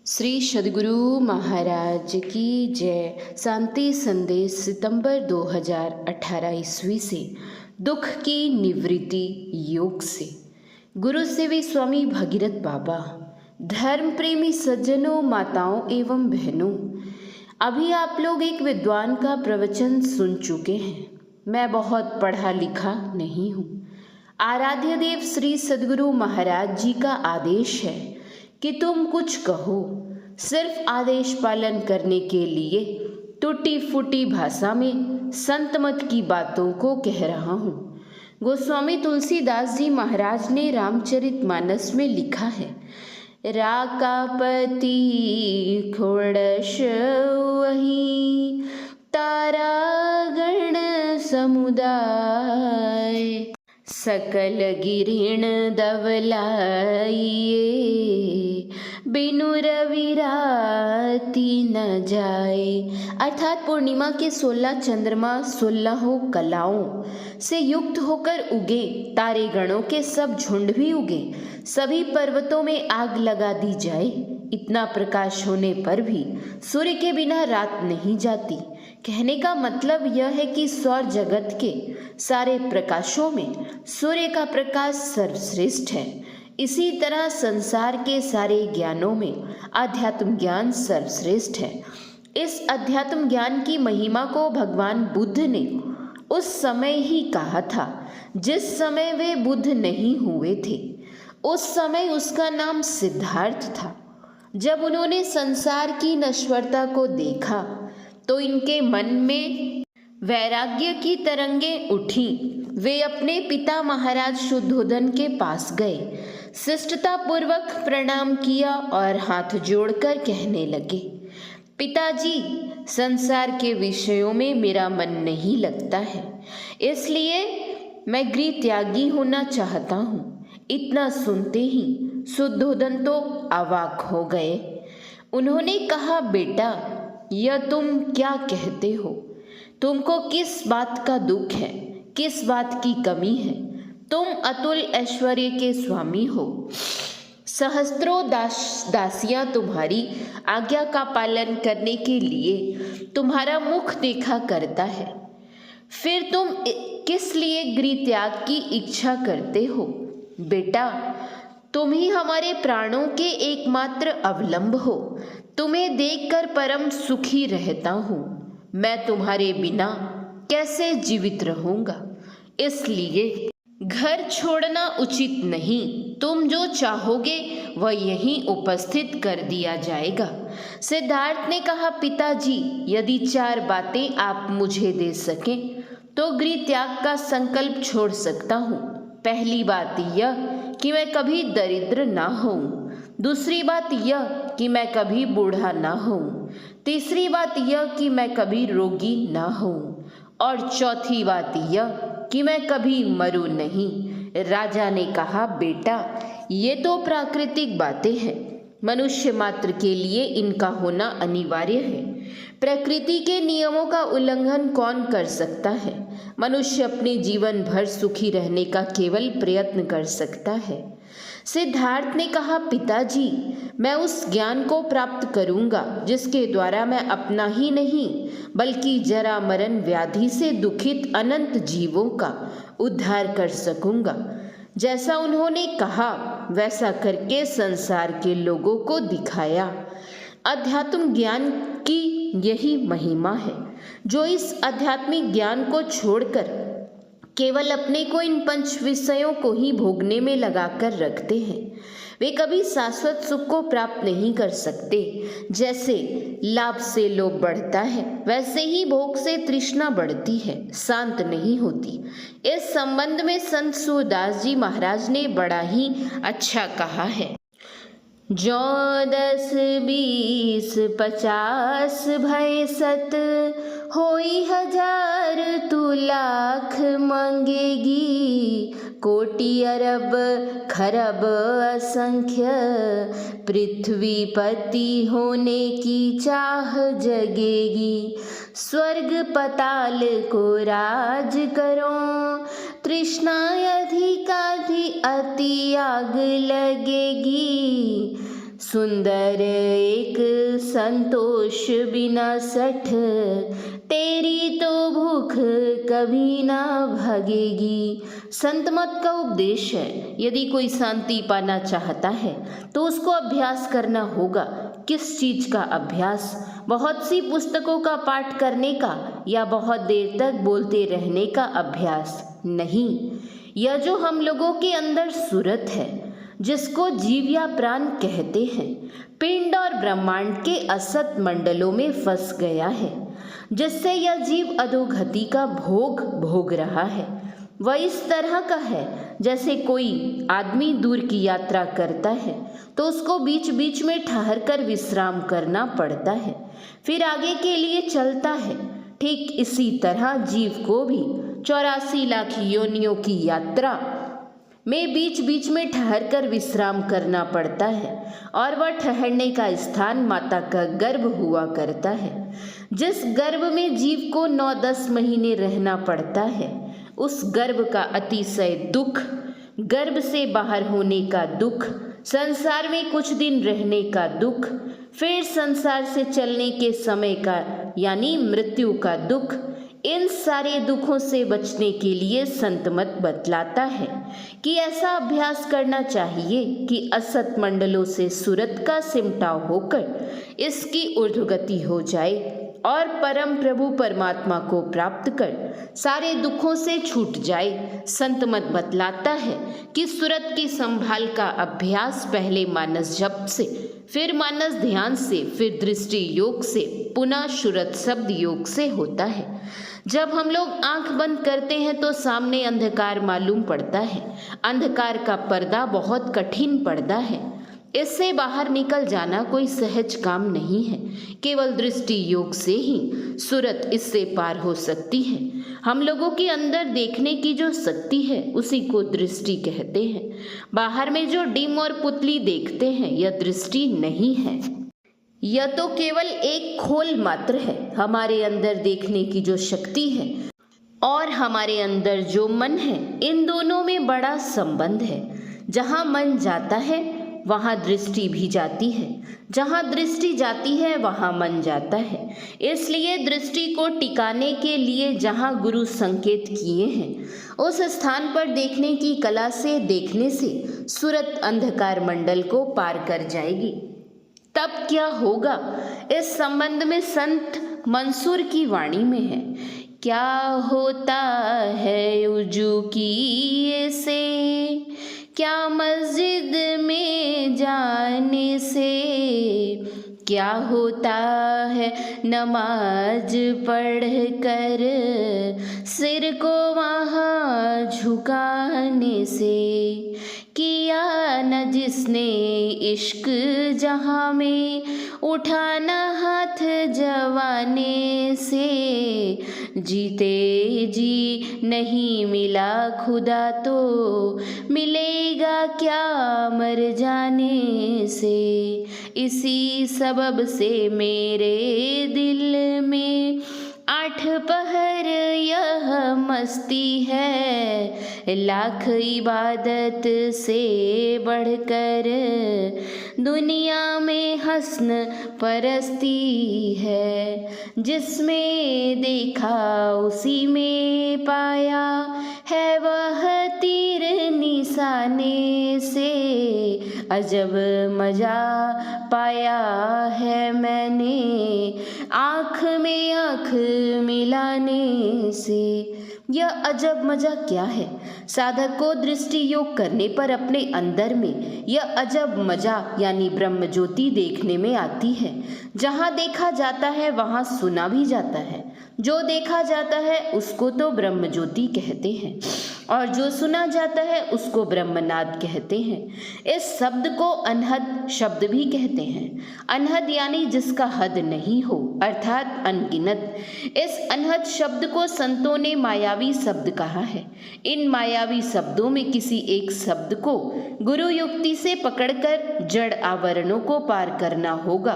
श्री सद्गुरु महाराज की जय। शांति संदेश सितंबर 2018 ईस्वी से दुख की निवृत्ति योग से। गुरु सेवी स्वामी भगीरथ बाबा। धर्म प्रेमी सज्जनों, माताओं एवं बहनों, अभी आप लोग एक विद्वान का प्रवचन सुन चुके हैं। मैं बहुत पढ़ा लिखा नहीं हूँ। आराध्य देव श्री सद्गुरु महाराज जी का आदेश है कि तुम कुछ कहो। सिर्फ आदेश पालन करने के लिए टूटी फूटी भाषा में संत मत की बातों को कह रहा हूँ। गोस्वामी तुलसीदास जी महाराज ने रामचरितमानस में लिखा है, राकापति खोड़श वही तारा गण समुदाय, सकल गिरिण दवलाइए बिनु रवि राति न जाए। अर्थात पूर्णिमा के 16 चंद्रमा 16 कलाओं से युक्त होकर उगे, तारे गणों के सब झुंड भी उगे, सभी पर्वतों में आग लगा दी जाए, इतना प्रकाश होने पर भी सूर्य के बिना रात नहीं जाती। कहने का मतलब यह है कि सौर जगत के सारे प्रकाशों में सूर्य का प्रकाश सर्वश्रेष्ठ है। इसी तरह संसार के सारे ज्ञानों में आध्यात्म ज्ञान सर्वश्रेष्ठ है। इस अध्यात्म ज्ञान की महिमा को भगवान बुद्ध ने उस समय ही कहा था जिस समय वे बुद्ध नहीं हुए थे। उस समय उसका नाम सिद्धार्थ था। जब उन्होंने संसार की नश्वरता को देखा तो इनके मन में वैराग्य की तरंगें उठी। वे अपने पिता महाराज शुद्धोधन के पास गए, शिष्टता पूर्वक प्रणाम किया और हाथ जोड़कर कहने लगे, पिताजी, संसार के विषयों में मेरा मन नहीं लगता है, इसलिए मैं गृह त्यागी होना चाहता हूँ। इतना सुनते ही शुद्धोधन तो अवाक हो गए। उन्होंने कहा, बेटा, यह तुम क्या कहते हो? तुमको किस बात का दुख है? किस बात की कमी है? तुम अतुल ऐश्वर्य के स्वामी हो। सहस्त्रों दासियां तुम्हारी आज्ञा का पालन करने के लिए तुम्हारा मुख देखा करता है, फिर तुम किस लिए गृह त्याग की इच्छा करते हो? बेटा, तुम ही हमारे प्राणों के एकमात्र अवलंब हो। तुम्हें देखकर परम सुखी रहता हूँ। मैं तुम्हारे बिना कैसे जीवित रहूँगा? इसलिए घर छोड़ना उचित नहीं। तुम जो चाहोगे वह यहीं उपस्थित कर दिया जाएगा। सिद्धार्थ ने कहा, पिताजी, यदि 4 बातें आप मुझे दे सकें तो गृह त्याग का संकल्प छोड़ सकता हूँ। पहली बात यह कि मैं कभी दरिद्र ना हूँ। दूसरी बात यह कि मैं कभी बूढ़ा ना हूँ। तीसरी बात यह कि मैं कभी रोगी ना हूँ। और चौथी बात यह कि मैं कभी मरूं नहीं। राजा ने कहा, बेटा, ये तो प्राकृतिक बातें हैं। मनुष्य मात्र के लिए इनका होना अनिवार्य है। प्रकृति के नियमों का उल्लंघन कौन कर सकता है? मनुष्य अपने जीवन भर सुखी रहने का केवल प्रयत्न कर सकता है। सिद्धार्थ ने कहा, पिताजी, मैं उस ज्ञान को प्राप्त करूंगा जिसके द्वारा मैं अपना ही नहीं बल्कि जरा मरण व्याधि से दुखित अनंत जीवों का उद्धार कर सकूंगा। जैसा उन्होंने कहा वैसा करके संसार के लोगों को दिखाया। अध्यात्म ज्ञान की यही महिमा है। जो इस आध्यात्मिक ज्ञान को छोड़कर केवल अपने को इन 5 विषयों को ही भोगने में लगाकर रखते हैं, वे कभी शाश्वत सुख को प्राप्त नहीं कर सकते। जैसे लाभ से लोभ बढ़ता है, वैसे ही भोग से तृष्णा बढ़ती है, शांत नहीं होती। इस संबंध में संत सूरदास जी महाराज ने बड़ा ही अच्छा कहा है, 10 20 50 भय सत, होई 1000 तू लाख मांगेगी, कोटि अरब खरब असंख्य, पृथ्वीपति होने की चाह जगेगी, स्वर्ग पताल को राज करो, तृष्णा अधिकाधि अति आग लगेगी, सुंदर एक संतोष बिना सठ, तेरी तो भूख कभी ना भागेगी। संत मत का उपदेश है, यदि कोई शांति पाना चाहता है तो उसको अभ्यास करना होगा। किस चीज का अभ्यास? बहुत सी पुस्तकों का पाठ करने का या बहुत देर तक बोलते रहने का अभ्यास नहीं। यह जो हम लोगों के अंदर सूरत है, जिसको जीव या प्राण कहते हैं, पिंड और ब्रह्मांड के असत मंडलों में फंस गया है, जिससे यह जीव अधोगति का भोग भोग रहा है। वह इस तरह का है जैसे कोई आदमी दूर की यात्रा करता है तो उसको बीच बीच में ठहर कर विश्राम करना पड़ता है, फिर आगे के लिए चलता है। ठीक इसी तरह जीव को भी 84 लाख योनियों की यात्रा में बीच बीच में ठहर कर विश्राम करना पड़ता है, और वह ठहरने का स्थान माता का गर्भ हुआ करता है। जिस गर्भ में जीव को 9-10 महीने रहना पड़ता है, उस गर्भ का अतिशय दुख, गर्भ से बाहर होने का दुख, संसार में कुछ दिन रहने का दुख, फिर संसार से चलने के समय का यानी मृत्यु का दुख, इन सारे दुखों से बचने के लिए संत मत बतलाता है कि ऐसा अभ्यास करना चाहिए कि असत मंडलों से सुरत का सिमटाव होकर इसकी ऊर्ध्वगति हो जाए और परम प्रभु परमात्मा को प्राप्त कर सारे दुखों से छूट जाए। संत मत बतलाता है कि सुरत की संभाल का अभ्यास पहले मानस जप से, फिर मानस ध्यान से, फिर दृष्टि योग से, पुनः सुरत शब्द योग से होता है। जब हम लोग आंख बंद करते हैं तो सामने अंधकार मालूम पड़ता है। अंधकार का पर्दा बहुत कठिन पर्दा है, इससे बाहर निकल जाना कोई सहज काम नहीं है। केवल दृष्टि योग से ही सुरत इससे पार हो सकती है। हम लोगों के अंदर देखने की जो शक्ति है उसी को दृष्टि कहते हैं। बाहर में जो डिम और पुतली देखते हैं यह दृष्टि नहीं है, यह तो केवल एक खोल मात्र है। हमारे अंदर देखने की जो शक्ति है और हमारे अंदर जो मन है, इन दोनों में बड़ा संबंध है। जहाँ मन जाता है वहाँ दृष्टि भी जाती है, जहाँ दृष्टि जाती है वहाँ मन जाता है। इसलिए दृष्टि को टिकाने के लिए जहाँ गुरु संकेत किए हैं, उस स्थान पर देखने की कला से देखने से सुरत अंधकार मंडल को पार कर जाएगी। तब क्या होगा, इस संबंध में संत मंसूर की वाणी में है। क्या होता है उजू की से, क्या मस्जिद में जाने से, क्या होता है नमाज पढ़ कर सिर को वहाँ झुकाने से। किया न जिसने इश्क जहाँ में उठाना हाथ जवाने से, जीते जी नहीं मिला खुदा तो मिलेगा क्या मर जाने से। इसी सबब से मेरे दिल में 8 पहर यह मस्ती है, लाख इबादत से बढ़कर दुनिया में हस्न परस्ती है। जिसमें देखा उसी में पाया है, वह तीर निशाने से अजब मजा पाया है मैंने, आँख में आँख मिलाने से। यह अजब मजा क्या है? साधक को दृष्टि योग करने पर अपने अंदर में यह अजब मजा यानी ब्रह्म ज्योति देखने में आती है। जहाँ देखा जाता है वहाँ सुना भी जाता है। जो देखा जाता है उसको तो ब्रह्म ज्योति कहते हैं और जो सुना जाता है उसको ब्रह्मनाद कहते हैं। इस शब्द को अनहद शब्द भी कहते हैं। अनहद यानी जिसका हद नहीं हो, अर्थात अनगिनत। इस अनहद शब्द को संतों ने मायावी शब्द कहा है। इन मायावी शब्दों में किसी एक शब्द को गुरु युक्ति से पकड़कर जड़ आवरणों को पार करना होगा,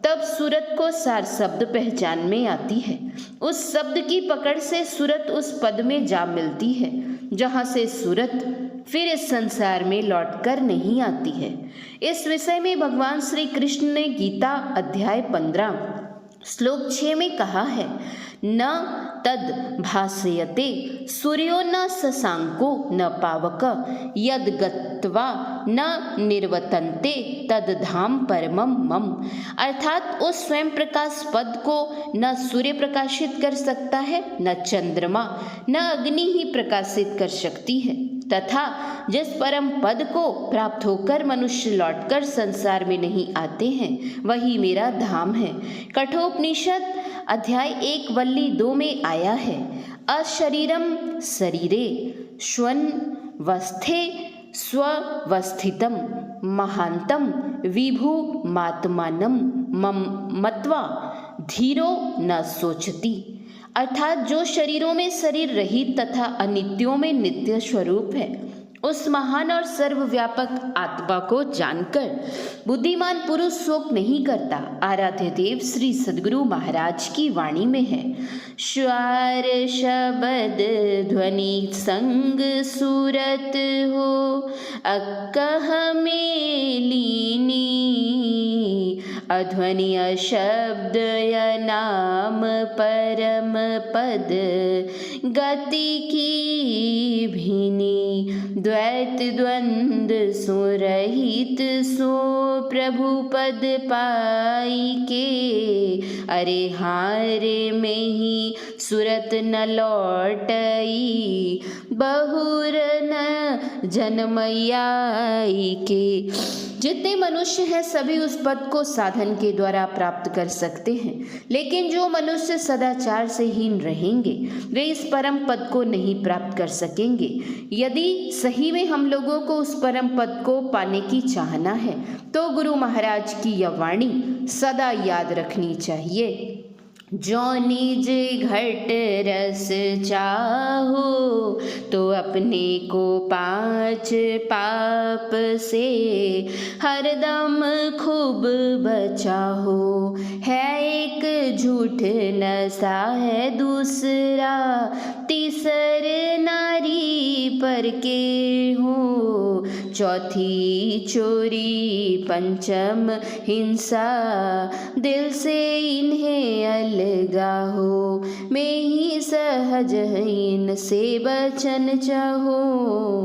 तब सूरत को सार शब्द पहचान में आती है। उस शब्द की पकड़ से सूरत उस पद में जा मिलती है जहाँ से सूरत फिर इस संसार में लौटकर नहीं आती है। इस विषय में भगवान श्री कृष्ण ने गीता अध्याय 15 श्लोक 6 में कहा है, न तद भासयते सूर्यो न शशांको न पावक यद गत्वा न निर्वतन्ते तद धाम परमम मम। अर्थात उस स्वयं प्रकाश पद को न सूर्य प्रकाशित कर सकता है, न चंद्रमा, न अग्नि ही प्रकाशित कर सकती है, तथा जिस परम पद को प्राप्त होकर मनुष्य लौटकर संसार में नहीं आते हैं वही मेरा धाम है। कठोपनिषद अध्याय 1 वल्ली 2 में आया है, अशरीरम शरीरे श्वन वस्थे स्वस्थितम महांतम विभु मात्मानम मत्वा धीरो न सोचती। अर्थात जो शरीरों में शरीर रहित तथा अनित्यों में नित्य स्वरूप है, उस महान और सर्वव्यापक आत्मा को जानकर बुद्धिमान पुरुष शोक नहीं करता। आराध्य देव श्री सद्गुरु महाराज की वाणी में है, श्वार शब्द ध्वनि संग सूरत हो अक्कह में लीनी, अध्वनि अशब्द य नाम परम पद गति की भिनी, द्वैत द्वंद सो रहित सो प्रभु पद पाई के, अरे हारे में ही सुरत न लौटई बहुर न जन्मयाई के। जितने मनुष्य हैं सभी उस पद को साधन के द्वारा प्राप्त कर सकते हैं, लेकिन जो मनुष्य सदाचार से हीन रहेंगे वे इस परम पद को नहीं प्राप्त कर सकेंगे। यदि सही में हम लोगों को उस परम पद को पाने की चाहना है तो गुरु महाराज की यह वाणी सदा याद रखनी चाहिए। जो निज घट रस चाहो तो अपने को 5 पाप से हरदम खूब बचाहो, है एक झूठ नशा है दूसरा, तीसर नारी पर के हो, चौथी चोरी, पंचम हिंसा, दिल से इन्हें अलगा हो, मैं ही सहज इनसे बचन चाहो,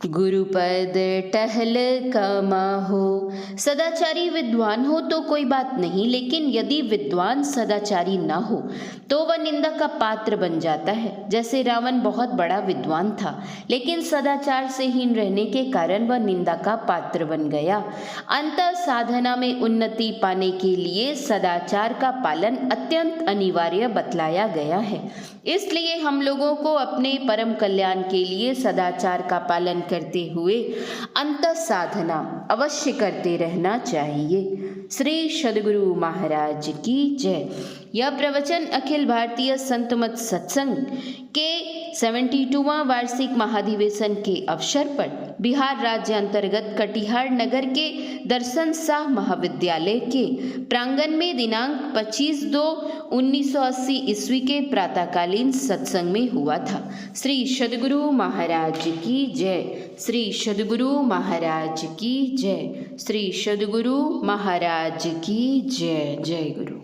गुरुपद टहल कमाहो। सदाचारी विद्वान हो तो कोई बात नहीं, लेकिन यदि विद्वान सदाचारी न हो तो वह निंदा का पात्र बन जाता है। जैसे रावण बहुत बड़ा विद्वान था, लेकिन सदाचार से हीन रहने के कारण वह निंदा का पात्र बन गया। अंतर साधना में उन्नति पाने के लिए सदाचार का पालन अत्यंत अनिवार्य बतलाया गया है। इसलिए हम लोगों को अपने परम कल्याण के लिए सदाचार का पालन करते हुए अंतर साधना अवश्य करते रहना चाहिए। श्री सद्गुरु महाराज की जय। यह प्रवचन अखिल भारतीय संत मत सत्संग के 72वां वार्षिक महाधिवेशन के अवसर पर बिहार राज्य अंतर्गत कटिहार नगर के दर्शन शाह महाविद्यालय के प्रांगण में दिनांक 25/2/1980 ईस्वी के प्रातःकालीन सत्संग में हुआ था। श्री सद्गुरु महाराज की जय। श्री सद्गुरु महाराज की जय। श्री सद्गुरु महाराज की जय। जय गुरु।